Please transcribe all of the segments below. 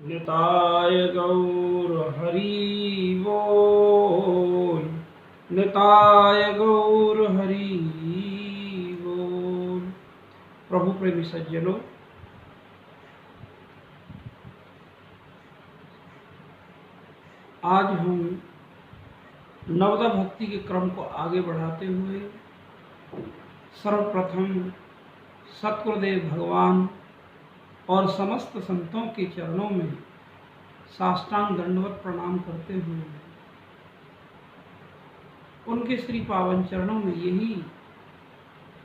निताय गौर हरि बोल। निताय गौर हरि बोल। प्रभु प्रेमी सज्जनों, आज हम नवदा भक्ति के क्रम को आगे बढ़ाते हुए सर्वप्रथम सतगुरुदेव भगवान और समस्त संतों के चरणों में साष्टांग दंडवत प्रणाम करते हुए उनके श्री पावन चरणों में यही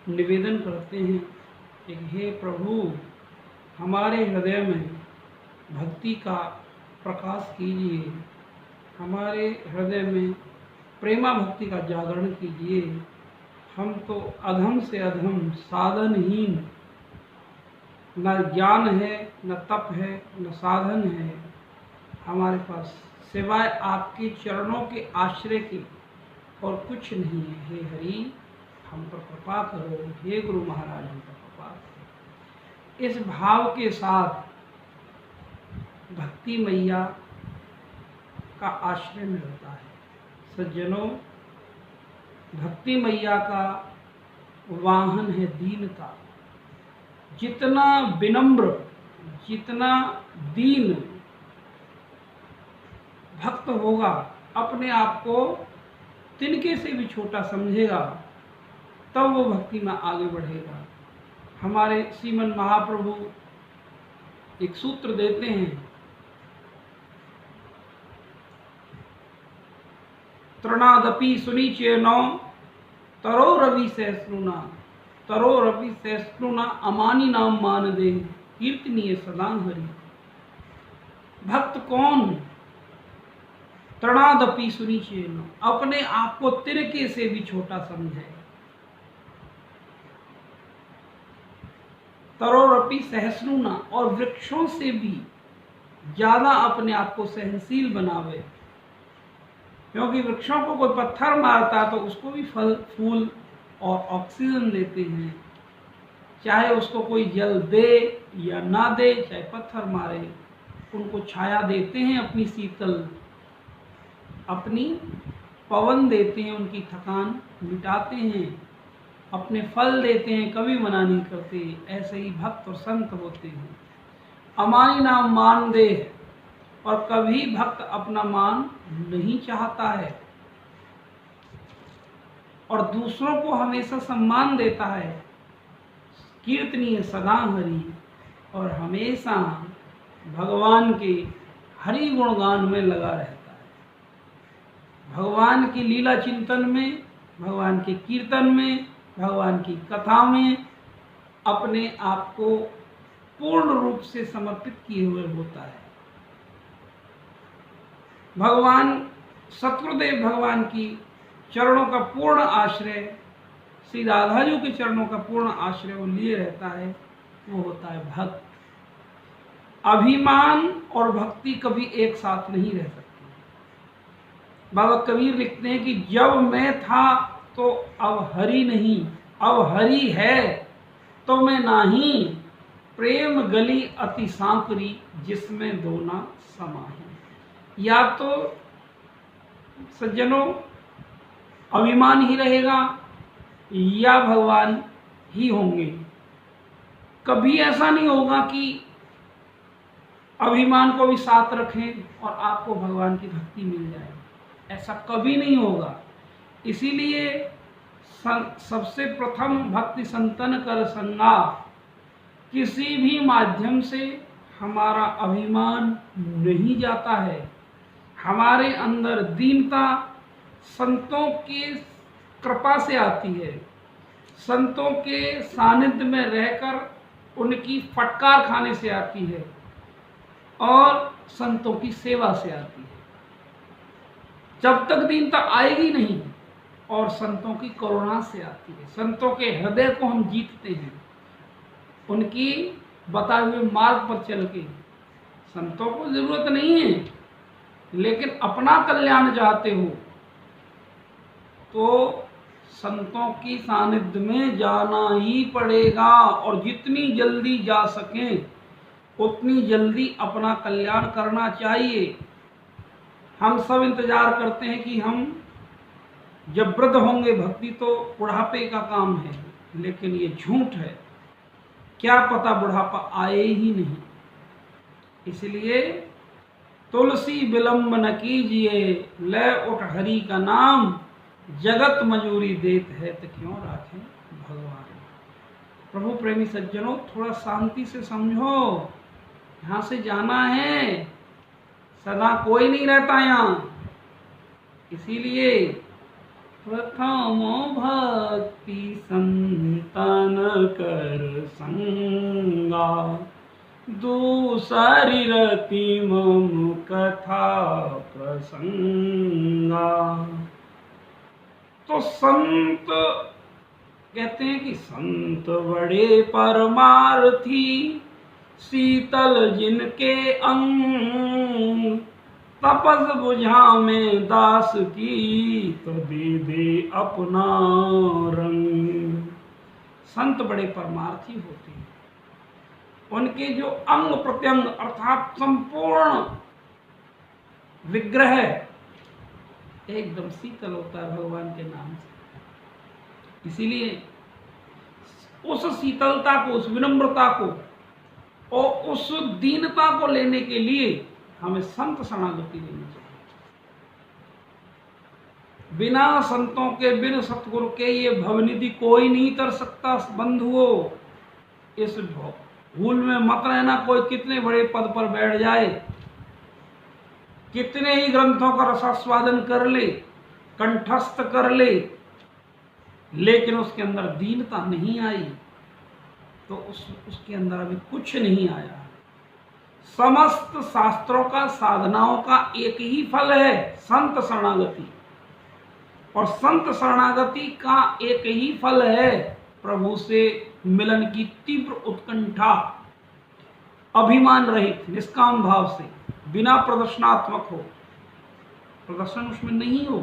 निवेदन करते हैं कि हे प्रभु, हमारे हृदय में भक्ति का प्रकाश कीजिए, हमारे हृदय में प्रेमा भक्ति का जागरण कीजिए। हम तो अधम से अधम साधनहीन, न ज्ञान है, न तप है, न साधन है। हमारे पास सिवाय आपके चरणों के आश्रय के और कुछ नहीं है। हे हरि, हम पर कृपा करो। हे गुरु महाराज, हम पर कृपा करो। इस भाव के साथ भक्ति मैया का आश्रय मिलता है। सज्जनों, भक्ति मैया का वाहन है दीनता। जितना विनम्र, जितना दीन भक्त होगा, अपने आप को तिनके से भी छोटा समझेगा, तब वो भक्ति में आगे बढ़ेगा। हमारे श्रीमन महाप्रभु एक सूत्र देते हैं, तृणादपि सुनिचेनो तरो रवि सहस्रुना, तरो रवि सहस्रुना अमानी नाम मान दे, कीर्तनीय सदा हरि। भक्त कौन? तृणादपि सुनिचेनो, अपने आप को तिनके से भी छोटा समझे। तरोरपि सहस्रुना, और वृक्षों से भी ज्यादा अपने आप को सहनशील बनावे। क्योंकि वृक्षों को कोई पत्थर मारता तो उसको भी फल फूल और ऑक्सीजन देते हैं। चाहे उसको कोई जल दे या ना दे, चाहे पत्थर मारे, उनको छाया देते हैं, अपनी शीतल, अपनी पवन देते हैं, उनकी थकान मिटाते हैं, अपने फल देते हैं, कभी मना नहीं करते। ऐसे ही भक्त और संत होते हैं। अमानी नाम मान दे, और कभी भक्त अपना मान नहीं चाहता है और दूसरों को हमेशा सम्मान देता है। कीर्तनीय सदा हरि, और हमेशा भगवान के हरि गुणगान में लगा रहता है। भगवान की लीला चिंतन में, भगवान के कीर्तन में, भगवान की कथा में अपने आप को पूर्ण रूप से समर्पित किए हुए होता है। भगवान सतगुरुदेव भगवान की चरणों का पूर्ण आश्रय, श्री राधा जी के चरणों का पूर्ण आश्रय वो लिए रहता है। वो होता है भक्त। अभिमान और भक्ति कभी एक साथ नहीं रह सकती। बाबा कबीर लिखते हैं कि जब मैं था तो अब हरि नहीं, अब हरि है तो मैं नाही, प्रेम गली अति सांकरी जिसमें दो ना समाही। या तो सज्जनों अभिमान ही रहेगा या भगवान ही होंगे। कभी ऐसा नहीं होगा कि अभिमान को भी साथ रखें और आपको भगवान की भक्ति मिल जाए। ऐसा कभी नहीं होगा। इसीलिए सबसे प्रथम भक्ति संतन कर संगा, किसी भी माध्यम से हमारा अभिमान नहीं जाता है। हमारे अंदर दीनता संतों की कृपा से आती है, संतों के सानिध्य में रहकर उनकी फटकार खाने से आती है, और संतों की सेवा से आती है। जब तक दीनता आएगी नहीं, और संतों की करुणा से आती है। संतों के हृदय को हम जीतते हैं, उनकी बताए हुए मार्ग पर चल के। संतों को जरूरत नहीं है, लेकिन अपना कल्याण चाहते हो तो संतों की सानिध्य में जाना ही पड़ेगा। और जितनी जल्दी जा सकें उतनी जल्दी अपना कल्याण करना चाहिए। हम सब इंतजार करते हैं कि हम जब वृद्ध होंगे, भक्ति तो बुढ़ापे का काम है, लेकिन ये झूठ है। क्या पता बुढ़ापा आए ही नहीं। इसलिए तुलसी विलंब न कीजिए, ले उठ हरि का नाम, जगत मजूरी देत है तो क्यों राखें भगवान। प्रभु प्रेमी सज्जनों, थोड़ा शांति से समझो, यहाँ से जाना है, सदा कोई नहीं रहता यहाँ। इसीलिए प्रथम भक्ति संतन कर संगा, दूसरी रति मम कथा प्रसंगा। तो संत कहते हैं कि संत बड़े परमार्थी, शीतल जिनके अंग, तपस बुझा में दास की, तो दे दे अपना रंग। संत बड़े परमार्थी होते हैं, उनके जो अंग प्रत्यंग अर्थात संपूर्ण विग्रह एकदम शीतल होता है भगवान के नाम से। इसीलिए उस शीतलता को, उस विनम्रता को और उस दीनता को लेने के लिए हमें संत शरणागति लेनी चाहिए। बिना संतों के, बिन सतगुरु के ये भवनिधि कोई नहीं तर सकता। बंधुओं, इस भूल में मत रहना कोई कितने बड़े पद पर बैठ जाए, कितने ही ग्रंथों का रसास्वादन कर ले, कंठस्थ कर ले, लेकिन उसके अंदर दीनता नहीं आई तो उसके अंदर अभी कुछ नहीं आया। समस्त शास्त्रों का, साधनाओं का एक ही फल है, संत शरणागति। और संत शरणागति का एक ही फल है, प्रभु से मिलन की तीव्र उत्कंठा, अभिमान रहित, निष्काम भाव से, बिना प्रदर्शनात्मक हो, प्रदर्शन उसमें नहीं हो।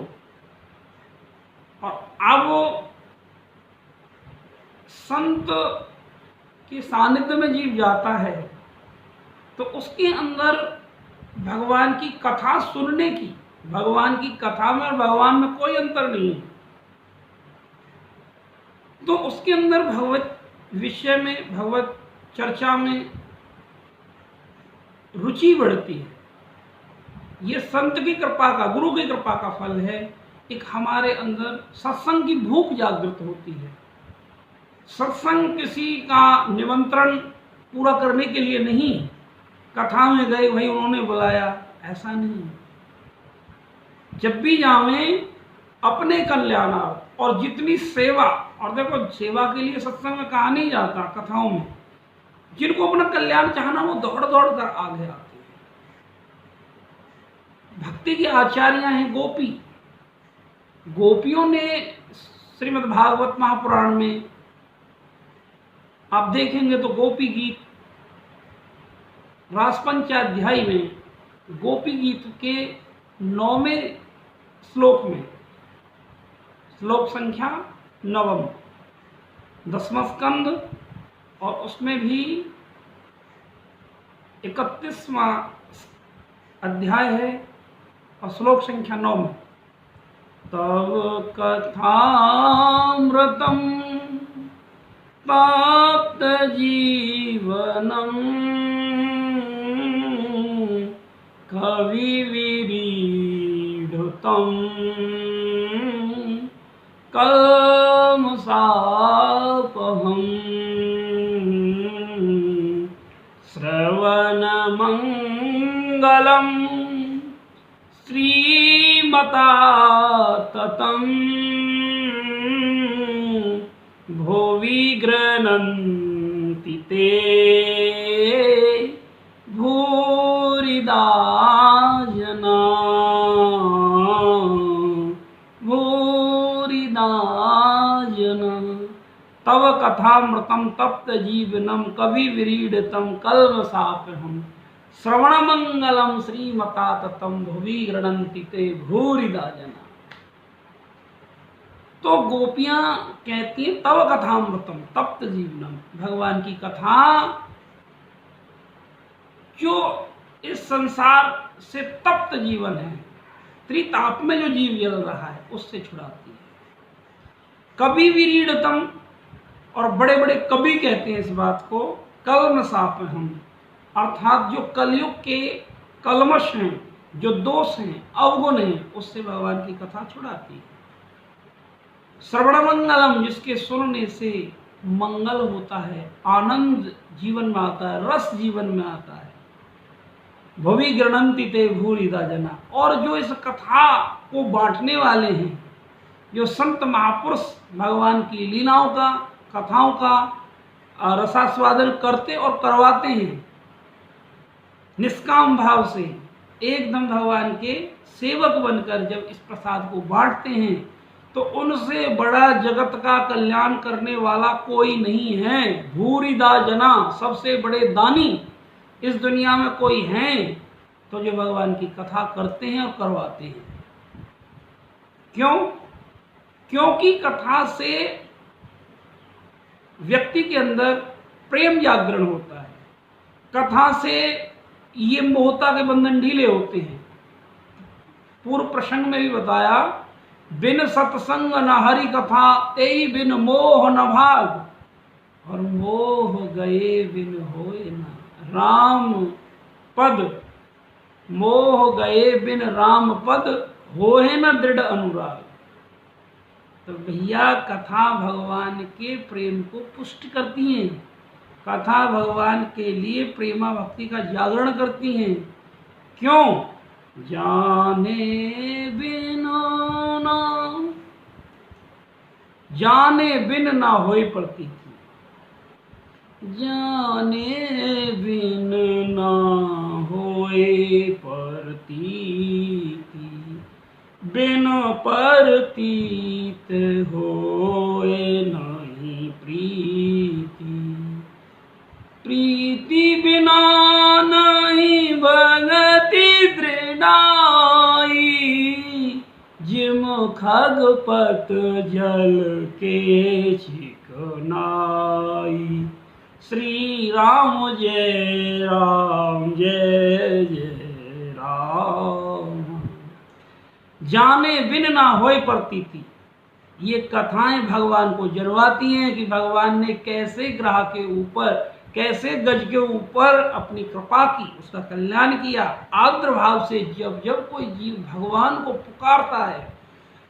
और अब संत के सानिध्य में जीव जाता है तो उसके अंदर भगवान की कथा सुनने की, भगवान की कथा में और भगवान में कोई अंतर नहीं है, तो उसके अंदर भगवत विषय में, भगवत चर्चा में रुचि बढ़ती है। ये संत की कृपा का, गुरु की कृपा का फल है। एक हमारे अंदर सत्संग की भूख जागृत होती है। सत्संग किसी का निमंत्रण पूरा करने के लिए नहीं, कथा में गए भाई उन्होंने बुलाया, ऐसा नहीं। जब भी जावें अपने कल्याणार्थ, और जितनी सेवा, और देखो सेवा के लिए सत्संग में कहा नहीं जाता, कथाओं में जिनको अपना कल्याण चाहना वो दौड़ दौड़ कर आगे आते हैं। भक्ति की आचार्य हैं गोपी। गोपियों ने श्रीमद् भागवत महापुराण में आप देखेंगे तो गोपी गीत, रासपंचाध्याय में गोपी गीत के 9वें श्लोक में, श्लोक संख्या 9, 10वां स्कंद, और उसमें भी 31वां अध्याय है और श्लोक संख्या 9 में, तव कथामृतम प्राप्त जीवनम, कवि विरीढुतम कल्मषापहम, श्रवणमंगलम श्रीमता ततं, भुवि गृह्णन्ति ते भूरिदा जना, भूरिदा जना। तव कथामृतम तप्त जीवनम कवि विरीडितम कल्मषापहम, श्रवणमंगलम श्रीमता ततं, भुवि गृह्णन्ति ते भूरिदा जना। तो गोपियां कहती हैं तव कथामृतम तप्त जीवनम, भगवान की कथा जो इस संसार से तप्त जीवन है, त्रिताप में जो जीव जल रहा है, उससे छुड़ाती है। कवि विरीडतम, और बड़े बड़े कवि कहते हैं इस बात को, कल्मषापहम, अर्थात जो कलयुग के कलमश हैं, जो दोष हैं, अवगुण हैं, उससे भगवान की कथा छुड़ाती है। श्रवण मंगलम, जिसके सुनने से मंगल होता है, आनंद जीवन में आता है, रस जीवन में आता है। भवि गृणंति ते भूरिदा जना, और जो इस कथा को बांटने वाले हैं, जो संत महापुरुष भगवान की लीलाओं का, कथाओं का रसास्वादन करते और करवाते हैं, निष्काम भाव से एकदम भगवान के सेवक बनकर जब इस प्रसाद को बांटते हैं, तो उनसे बड़ा जगत का कल्याण करने वाला कोई नहीं है। भूरिदा जना, सबसे बड़े दानी इस दुनिया में कोई हैं तो जो भगवान की कथा करते हैं और करवाते हैं। क्यों? क्योंकि कथा से व्यक्ति के अंदर प्रेम जागरण होता है, कथा से ये मोहता के बंधन ढीले होते हैं। पूर्व प्रसंग में भी बताया, बिन सत्संग न हरि कथा, तेई बिन मोह न भाग, और मोह गए बिन होए न राम पद, मोह गए बिन राम पद, होए न दृढ़ अनुराग। तो भैया कथा भगवान के प्रेम को पुष्ट करती हैं, कथा भगवान के लिए प्रेमा भक्ति का जागरण करती हैं। क्यों? जाने बिन ना होए प्रतीति, जाने बिन ना होए प्रतीति, बिन परतीत होए नहीं प्रीति, प्रीति बिना नहीं भगति दृढ़ाई, जिम खगपत जल के चिकनाई। श्री राम जय राम जय जय राम। जाने बिन ना होए प्रतीति, ये कथाएं भगवान को जरवाती हैं कि भगवान ने कैसे ग्रह के ऊपर, कैसे गज के ऊपर अपनी कृपा की, उसका कल्याण किया। आर्द्र भाव से जब जब कोई जीव भगवान को पुकारता है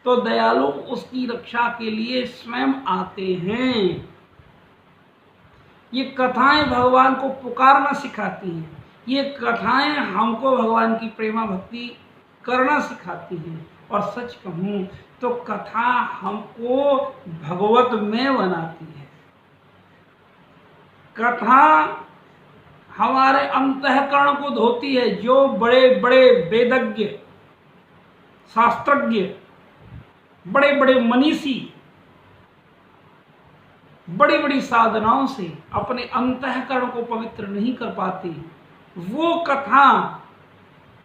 तो दयालु उसकी रक्षा के लिए स्वयं आते हैं। ये कथाएं भगवान को पुकारना सिखाती हैं, ये कथाएं हमको भगवान की प्रेमा भक्ति करना सिखाती हैं। और सच कहूँ तो कथा हमको भगवत में बनाती है। कथा हमारे अंतःकरण को धोती है। जो बड़े बड़े वेदज्ञ, शास्त्रज्ञ, बड़े बड़े मनीषी बड़ी बड़ी साधनाओं से अपने अंतःकरण को पवित्र नहीं कर पाते, वो कथा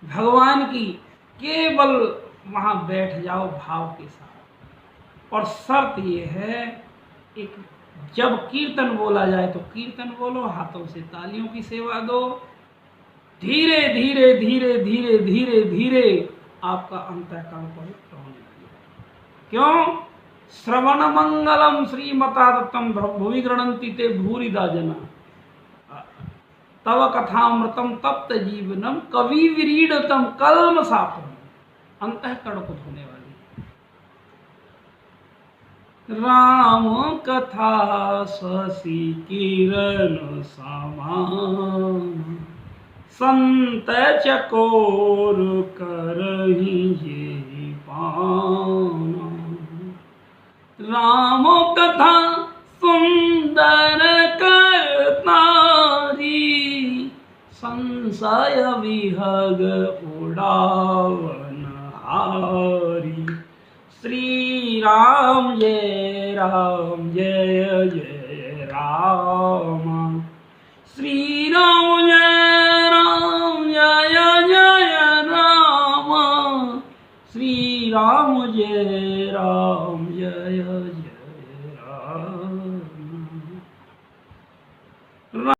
भगवान की केवल वहां बैठ जाओ भाव के साथ। और शर्त ये है, एक जब कीर्तन बोला जाए तो कीर्तन बोलो, हाथों से तालियों की सेवा दो, धीरे धीरे धीरे धीरे धीरे धीरे आपका अंतःकरण पवित्र होने लगेगा। क्यों? श्रवण मंगलम श्रीमता दत्तम भुवि गृणंति ते भूरिदा जना, तव कथामृतम तप्त जीवनम कवि विरीडतम कल्मषापहम, अंतःकरण को धोने वाली। राम कथा शशि किरण समान, संत चकोर करहि ये पाना। राम कथा सुंदर करतारी, संशय विहग उड़ावन हारी। श्री राम जय राम जय जय राम। श्री राम जय जय राम। श्री राम जय राम जय जय राम।